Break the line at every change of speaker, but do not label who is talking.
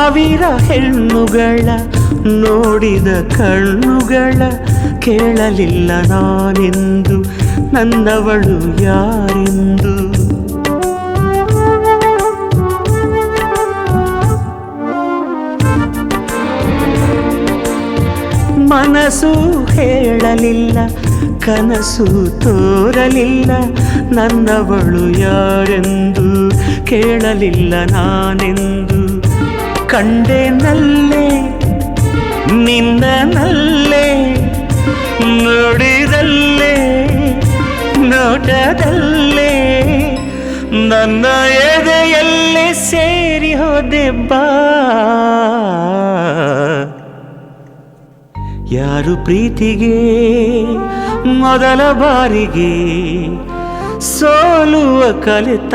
ಸಾವಿರ ಹೆಣ್ಣುಗಳ ನೋಡಿದ ಕಣ್ಣುಗಳ ಕೇಳಲಿಲ್ಲ ನಾನೆಂದು ನನ್ನವಳು ಯಾರೆಂದು. ಮನಸ್ಸು ಹೇಳಲಿಲ್ಲ, ಕನಸು ತೋರಲಿಲ್ಲ, ನನ್ನವಳು ಯಾರೆಂದು ಕೇಳಲಿಲ್ಲ ನಾನೆಂದು. ಕಂಡೆನಲ್ಲೇ ನಿನ್ನನಲ್ಲೇ, ನೋಡಿದಲ್ಲೇ ನೋಟದಲ್ಲೇ, ನನ್ನ ಎದೆಯಲ್ಲೇ ಸೇರಿ ಹೋದೆ ಬಾ. ಯಾರು ಪ್ರೀತಿಗೆ ಮೊದಲ ಬಾರಿಗೆ ಸೋಲುವ ಕಲಿತ